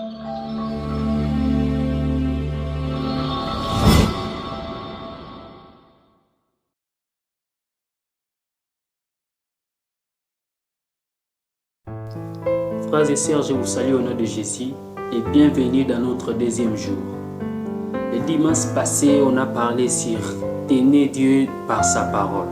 Frères et sœurs, je vous salue au nom de Jésus et bienvenue dans notre deuxième jour. Le dimanche passé, on a parlé sur tenir Dieu par sa parole.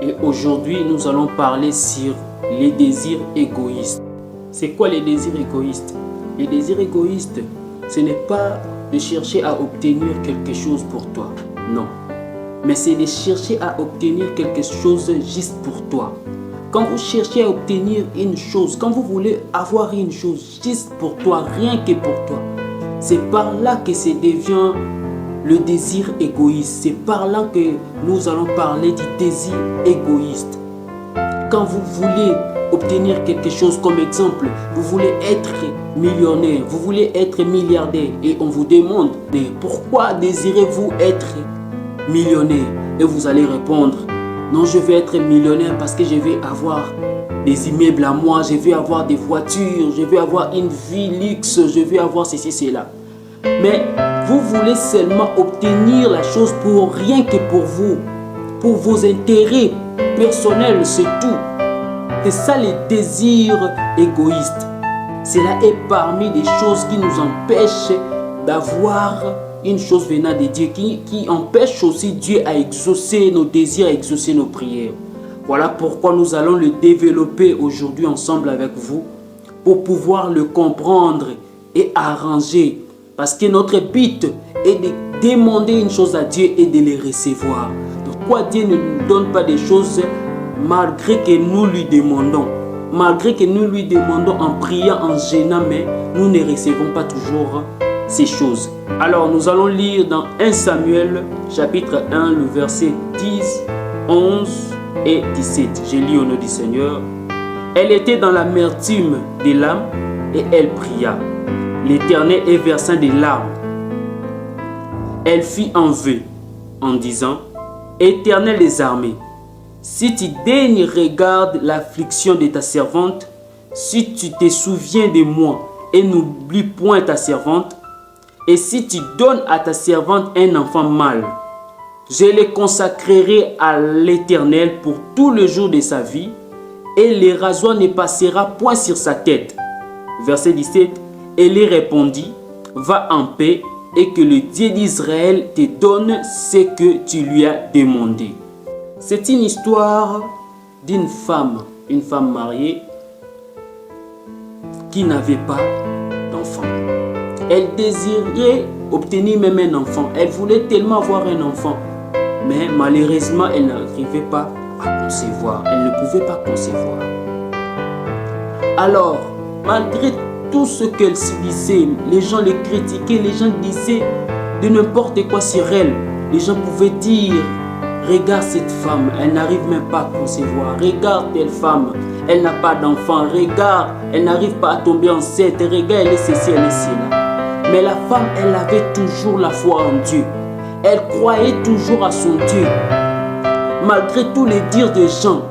Et aujourd'hui, nous allons parler sur les désirs égoïstes. C'est quoi les désirs égoïstes? Les désirs égoïstes, ce n'est pas de chercher à obtenir quelque chose pour toi, non. Mais c'est de chercher à obtenir quelque chose juste pour toi. Quand vous cherchez à obtenir une chose, quand vous voulez avoir une chose juste pour toi, rien que pour toi, c'est par là que ça devient le désir égoïste. C'est par là que nous allons parler du désir égoïste. Quand vous voulez obtenir quelque chose, comme exemple, vous voulez être millionnaire, vous voulez être milliardaire et on vous demande pourquoi désirez-vous être millionnaire? Et vous allez répondre: non, je vais être millionnaire parce que je vais avoir des immeubles à moi, je vais avoir des voitures, je vais avoir une vie luxe, je vais avoir ceci, cela. Mais vous voulez seulement obtenir la chose pour rien que pour vous, pour vos intérêts personnels, c'est tout. C'est ça les désirs égoïstes. Cela est parmi les choses qui nous empêchent d'avoir une chose venant de Dieu, qui empêche aussi Dieu à exaucer nos désirs, à exaucer nos prières. Voilà pourquoi nous allons le développer aujourd'hui ensemble avec vous pour pouvoir le comprendre et arranger. Parce que notre but est de demander une chose à Dieu et de les recevoir. Pourquoi Dieu ne nous donne pas des choses malgré que nous lui demandons? Malgré que nous lui demandons en priant, en gênant, mais nous ne recevons pas toujours ces choses. Alors nous allons lire dans 1 Samuel chapitre 1 le verset 10, 11 et 17. Je lis au nom du Seigneur. Elle était dans l'amertume des larmes et elle pria. L'Éternel est versant des larmes. Elle fit un vœu en disant: Éternel des armées, si tu daignes regarde l'affliction de ta servante, si tu te souviens de moi et n'oublie point ta servante, et si tu donnes à ta servante un enfant mâle, je le consacrerai à l'Éternel pour tout le jour de sa vie, et le rasoir ne passera point sur sa tête. Verset 17. Elle lui répondit: va en paix, et que le Dieu d'Israël te donne ce que tu lui as demandé. C'est une histoire d'une femme, une femme mariée, qui n'avait pas d'enfant. Elle désirait obtenir même un enfant. Elle voulait tellement avoir un enfant. Mais malheureusement, elle n'arrivait pas à concevoir. Elle ne pouvait pas concevoir. Alors, malgré tout ce qu'elle subissait, les gens les critiquaient, les gens disaient de n'importe quoi sur elle. Les gens pouvaient dire: regarde cette femme, elle n'arrive même pas à concevoir. Regarde telle femme, elle n'a pas d'enfant. Regarde, elle n'arrive pas à tomber enceinte. Regarde, elle est ceci, elle est cela. Mais la femme, elle avait toujours la foi en Dieu. Elle croyait toujours à son Dieu. Malgré tous les dires des gens,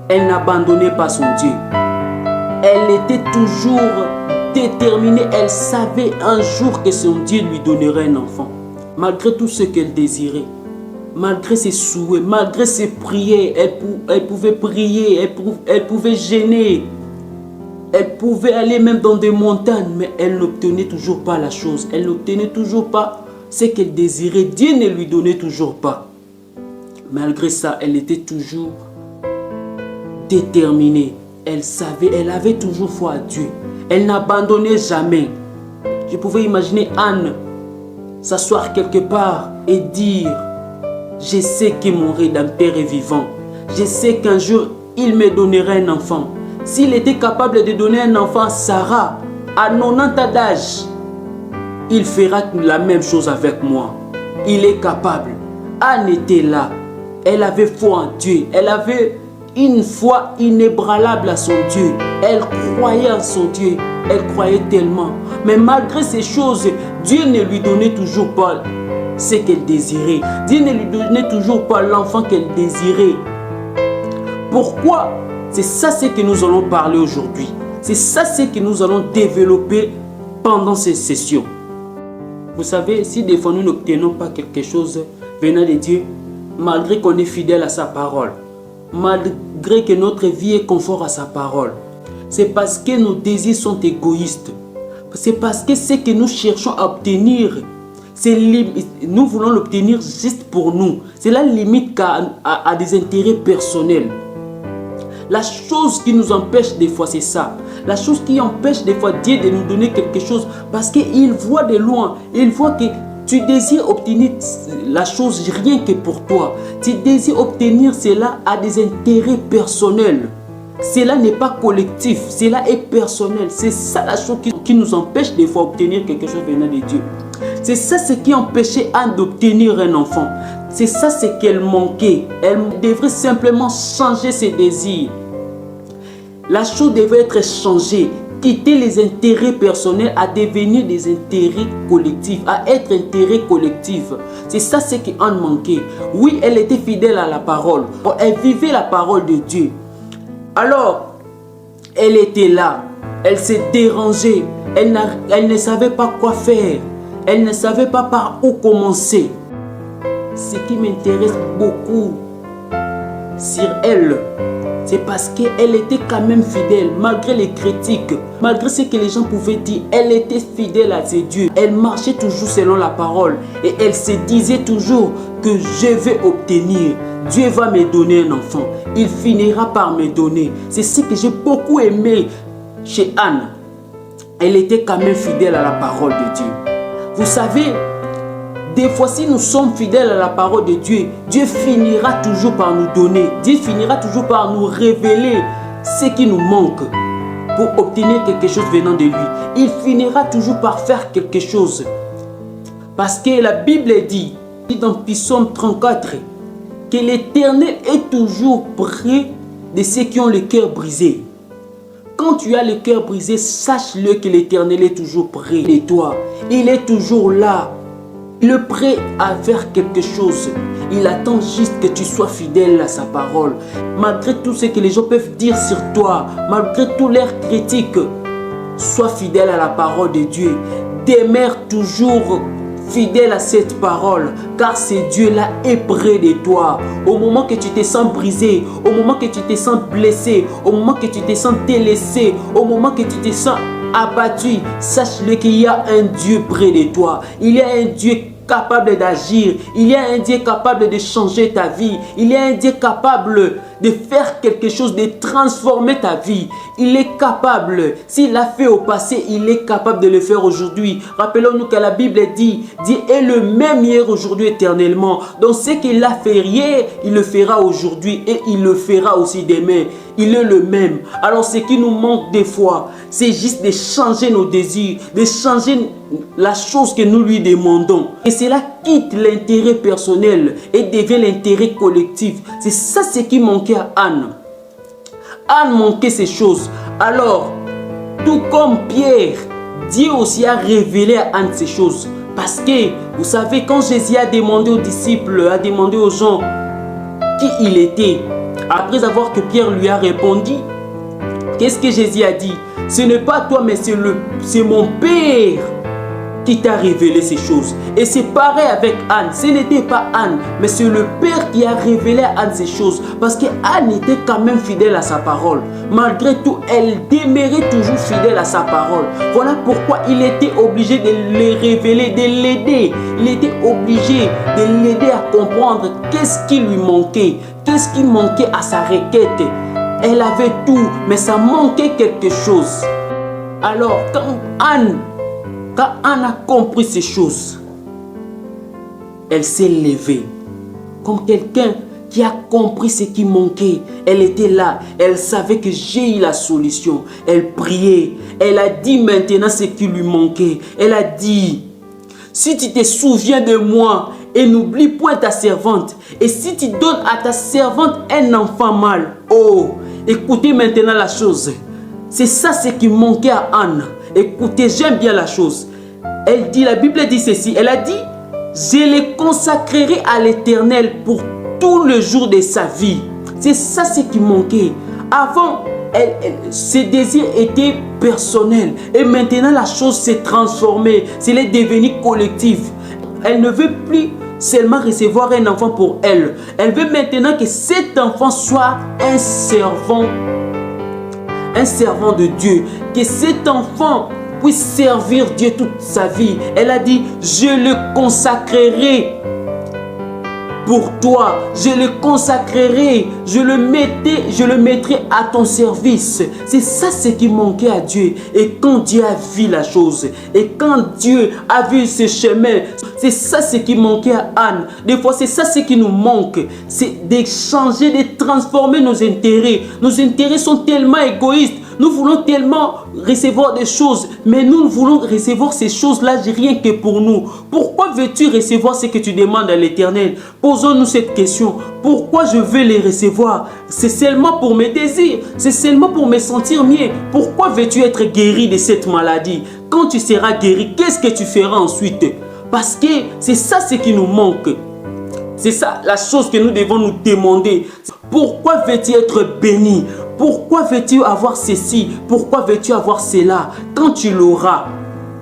elle n'abandonnait pas son Dieu. Elle était toujours déterminée. Elle savait un jour que son Dieu lui donnerait un enfant. Malgré tout ce qu'elle désirait, malgré ses souhaits, malgré ses prières, elle pouvait prier, elle pouvait gêner. Elle pouvait aller même dans des montagnes, mais elle n'obtenait toujours pas la chose. Elle n'obtenait toujours pas ce qu'elle désirait. Dieu ne lui donnait toujours pas. Malgré ça, elle était toujours déterminée. Elle savait, elle avait toujours foi à Dieu. Elle n'abandonnait jamais. Je pouvais imaginer Anne s'asseoir quelque part et dire: je sais que mon Rédempteur est vivant. Je sais qu'un jour, il me donnera un enfant. S'il était capable de donner un enfant à Sarah à 90 ans d'âge, il fera la même chose avec moi. Il est capable. Anne était là. Elle avait foi en Dieu. Elle avait une foi inébranlable à son Dieu. Elle croyait en son Dieu. Elle croyait tellement. Mais malgré ces choses, Dieu ne lui donnait toujours pas ce qu'elle désirait. Dieu ne lui donnait toujours pas l'enfant qu'elle désirait. Pourquoi? C'est ça ce que nous allons parler aujourd'hui. C'est ça ce que nous allons développer pendant ces sessions. Vous savez, si des fois nous n'obtenons pas quelque chose venant de Dieu, malgré qu'on est fidèle à sa parole, malgré que notre vie est conforme à sa parole, c'est parce que nos désirs sont égoïstes. C'est parce que ce que nous cherchons à obtenir, nous voulons l'obtenir juste pour nous. Cela limite à des intérêts personnels. La chose qui nous empêche des fois, c'est ça. La chose qui empêche des fois Dieu de nous donner quelque chose, parce qu'il voit de loin, il voit que tu désires obtenir la chose rien que pour toi. Tu désires obtenir cela à des intérêts personnels. Cela n'est pas collectif, cela est personnel. C'est ça la chose qui nous empêche des fois d'obtenir quelque chose venant de Dieu. C'est ça ce qui empêchait Anne d'obtenir un enfant. C'est ça ce qu'elle manquait. Elle devrait simplement changer ses désirs. La chose devrait être changée. Quitter les intérêts personnels à devenir des intérêts collectifs, à être intérêt collectif. C'est ça ce qu'Anne manquait. Oui, elle était fidèle à la parole. Elle vivait la parole de Dieu. Alors, elle était là. Elle s'est dérangée. Elle ne savait pas quoi faire. Elle ne savait pas par où commencer. Ce qui m'intéresse beaucoup sur elle, c'est parce qu'elle était quand même fidèle, malgré les critiques, malgré ce que les gens pouvaient dire. Elle était fidèle à ses dieux. Elle marchait toujours selon la parole. Et elle se disait toujours que je vais obtenir. Dieu va me donner un enfant. Il finira par me donner. C'est ce que j'ai beaucoup aimé chez Anne. Elle était quand même fidèle à la parole de Dieu. Vous savez, des fois, si nous sommes fidèles à la parole de Dieu, Dieu finira toujours par nous donner. Dieu finira toujours par nous révéler ce qui nous manque pour obtenir quelque chose venant de lui. Il finira toujours par faire quelque chose. Parce que la Bible dit dans Psaume 34 que l'Éternel est toujours près de ceux qui ont le cœur brisé. Quand tu as le cœur brisé, sache-le que l'Éternel est toujours près de toi. Il est toujours là. Il est prêt à faire quelque chose. Il attend juste que tu sois fidèle à sa parole. Malgré tout ce que les gens peuvent dire sur toi, malgré tous leurs critiques, sois fidèle à la parole de Dieu. Demeure toujours fidèle à cette parole, car ce Dieu-là est près de toi. Au moment que tu te sens brisé, au moment que tu te sens blessé, au moment que tu te sens délaissé, au moment que tu te sens abattu, sache-le qu'il y a un Dieu près de toi. Il y a un Dieu capable d'agir. Il y a un Dieu capable de changer ta vie. Il y a un Dieu capable de faire quelque chose, de transformer ta vie. Il est capable. S'il l'a fait au passé, il est capable de le faire aujourd'hui. Rappelons-nous que la Bible dit, Dieu est le même hier, aujourd'hui, éternellement. Donc ce qu'il a fait hier, il le fera aujourd'hui et il le fera aussi demain. Il est le même. Alors ce qui nous manque des fois, c'est juste de changer nos désirs, de changer la chose que nous lui demandons. Et cela quitte l'intérêt personnel et devient l'intérêt collectif. C'est ça ce qui manquait à Anne. Anne manquait ces choses. Alors, tout comme Pierre, Dieu aussi a révélé à Anne ces choses. Parce que, vous savez, quand Jésus a demandé aux disciples, a demandé aux gens qui il était, après avoir que Pierre lui a répondu, qu'est-ce que Jésus a dit? Ce n'est pas toi, mais c'est mon Père qui t'a révélé ces choses. Et c'est pareil avec Anne. Ce n'était pas Anne, mais c'est le Père qui a révélé à Anne ces choses. Parce que Anne était quand même fidèle à sa parole. Malgré tout, elle demeurait toujours fidèle à sa parole. Voilà pourquoi il était obligé de le révéler, de l'aider. Il était obligé de l'aider à comprendre qu'est-ce qui lui manquait. Qu'est-ce qui manquait à sa requête. Elle avait tout, mais ça manquait quelque chose. Alors, quand Anne a compris ces choses, elle s'est levée comme quelqu'un qui a compris ce qui manquait. Elle était là, elle savait que j'ai eu la solution. Elle priait, elle a dit maintenant ce qui lui manquait. Elle a dit, si tu te souviens de moi et n'oublie point ta servante, et si tu donnes à ta servante un enfant mâle, oh, écoutez maintenant la chose. C'est ça ce qui manquait à Anne. Écoutez, j'aime bien la chose. Elle dit, la Bible dit ceci. Elle a dit, je les consacrerai à l'Éternel pour tout le jour de sa vie. C'est ça ce qui manquait. Avant, ses désirs étaient personnels. Et maintenant, la chose s'est transformée. Elle est devenue collective. Elle ne veut plus seulement recevoir un enfant pour elle. Elle veut maintenant que cet enfant soit un servant de Dieu. Que cet enfant puisse servir Dieu toute sa vie. Elle a dit, je le consacrerai pour toi, je le consacrerai, je le mettrai à ton service. C'est ça ce qui manquait à Dieu. Et quand Dieu a vu la chose, et quand Dieu a vu ce chemin, c'est ça ce qui manquait à Anne. Des fois, c'est ça ce qui nous manque. C'est de changer, de transformer nos intérêts. Nos intérêts sont tellement égoïstes. Nous voulons tellement recevoir des choses, mais nous voulons recevoir ces choses-là rien que pour nous. Pourquoi veux-tu recevoir ce que tu demandes à l'Éternel? Posons-nous cette question. Pourquoi je veux les recevoir? C'est seulement pour mes désirs. C'est seulement pour me sentir mieux. Pourquoi veux-tu être guéri de cette maladie? Quand tu seras guéri, qu'est-ce que tu feras ensuite? Parce que c'est ça ce qui nous manque. C'est ça la chose que nous devons nous demander. Pourquoi veux-tu être béni? Pourquoi veux-tu avoir ceci? Pourquoi veux-tu avoir cela? Quand tu l'auras,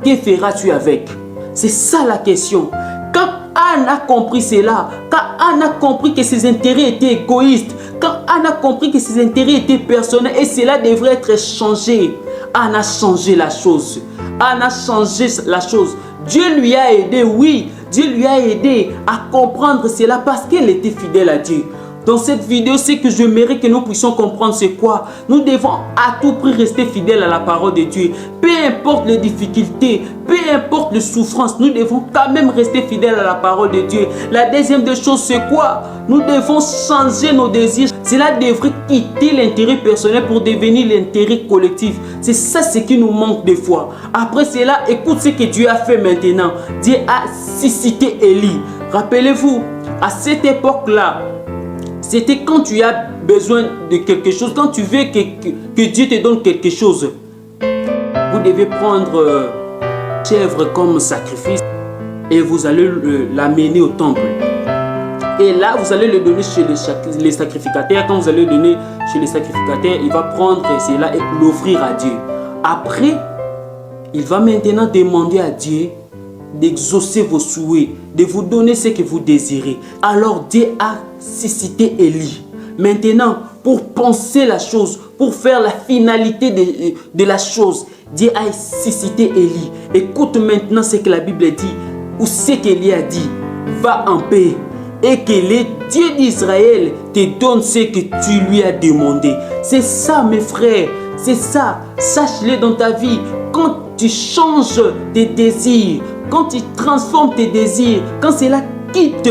que feras-tu avec? C'est ça la question. Quand Anne a compris cela, quand Anne a compris que ses intérêts étaient égoïstes, quand Anne a compris que ses intérêts étaient personnels et cela devrait être changé, Anne a changé la chose. Anne a changé la chose. Dieu lui a aidé, oui. Dieu lui a aidé à comprendre cela parce qu'elle était fidèle à Dieu. Dans cette vidéo, ce que j'aimerais que nous puissions comprendre, c'est quoi? Nous devons à tout prix rester fidèles à la parole de Dieu. Peu importe les difficultés, peu importe les souffrances, nous devons quand même rester fidèles à la parole de Dieu. La deuxième des choses, c'est quoi? Nous devons changer nos désirs. Cela devrait quitter l'intérêt personnel pour devenir l'intérêt collectif. C'est ça ce qui nous manque des fois. Après cela, écoute ce que Dieu a fait maintenant. Dieu a suscité Élie. Rappelez-vous, à cette époque-là, c'était quand tu as besoin de quelque chose, quand tu veux que Dieu te donne quelque chose. Vous devez prendre chèvre comme sacrifice et vous allez l'amener au temple. Et là, vous allez le donner chez les sacrificateurs. Quand vous allez le donner chez les sacrificateurs, il va prendre cela et l'offrir à Dieu. Après, il va maintenant demander à Dieu d'exaucer vos souhaits, de vous donner ce que vous désirez. Alors Dieu a suscité Élie. Maintenant, pour penser la chose, pour faire la finalité de la chose, Dieu a suscité Élie. Écoute maintenant ce que la Bible dit, ou ce qu'Élie a dit. Va en paix et que le Dieu d'Israël te donne ce que tu lui as demandé. C'est ça, mes frères, c'est ça. Sache-le dans ta vie. Quand tu changes tes désirs, quand tu transformes tes désirs, quand cela quitte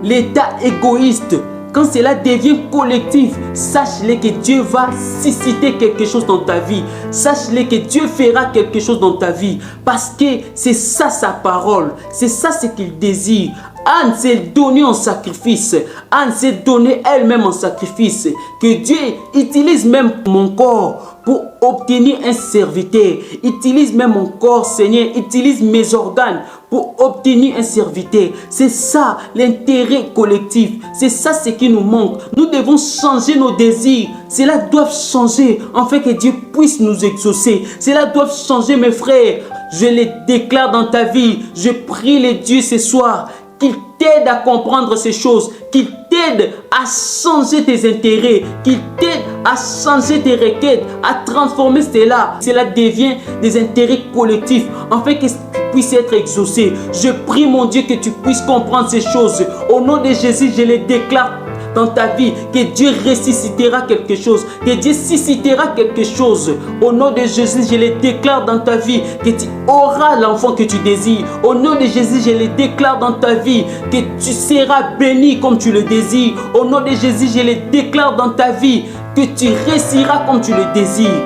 l'état égoïste, quand cela devient collectif, sache-le que Dieu va susciter quelque chose dans ta vie. Sache-le que Dieu fera quelque chose dans ta vie. Parce que c'est ça sa parole. C'est ça ce qu'il désire. Anne s'est donnée en sacrifice. Anne s'est donnée elle-même en sacrifice. Que Dieu utilise même mon corps pour obtenir un serviteur. Utilise même mon corps, Seigneur. Utilise mes organes pour obtenir un serviteur. C'est ça l'intérêt collectif. C'est ça ce qui nous manque. Nous devons changer nos désirs. Cela doit changer afin que Dieu puisse nous exaucer. Cela doit changer, mes frères. Je les déclare dans ta vie. Je prie les dieux ce soir qu'il t'aide à comprendre ces choses, qu'il t'aide à changer tes intérêts, qu'il t'aide à changer tes requêtes, à transformer cela. Cela devient des intérêts collectifs, afin que tu puisses être exaucé. Je prie, mon Dieu, que tu puisses comprendre ces choses. Au nom de Jésus, je les déclare dans ta vie, que Dieu ressuscitera quelque chose, que Dieu suscitera quelque chose. Au nom de Jésus, je les déclare dans ta vie, que tu auras l'enfant que tu désires. Au nom de Jésus, je les déclare dans ta vie, que tu seras béni comme tu le désires. Au nom de Jésus, je les déclare dans ta vie, que tu réussiras comme tu le désires.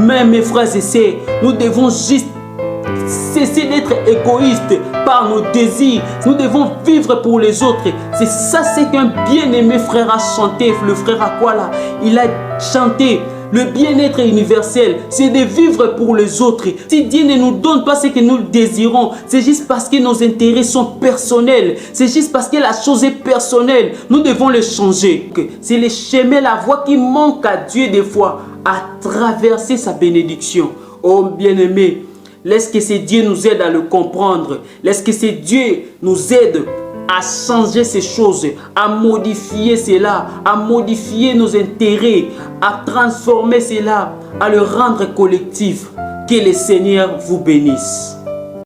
Mais mes frères et sœurs, nous devons juste cesser d'être égoïste par nos désirs. Nous devons vivre pour les autres. C'est ça, c'est qu'un bien-aimé frère a chanté. Le frère Aquala, il a chanté: Le bien-être universel, c'est de vivre pour les autres. Si Dieu ne nous donne pas ce que nous désirons, c'est juste parce que nos intérêts sont personnels. C'est juste parce que la chose est personnelle. Nous devons le changer. C'est le chemin, la voie qui manque à Dieu des fois à traverser sa bénédiction. Oh bien-aimé, laisse que ce Dieu nous aide à le comprendre. Laisse que ce Dieu nous aide à changer ces choses, à modifier cela, à modifier nos intérêts, à transformer cela, à le rendre collectif. Que le Seigneur vous bénisse.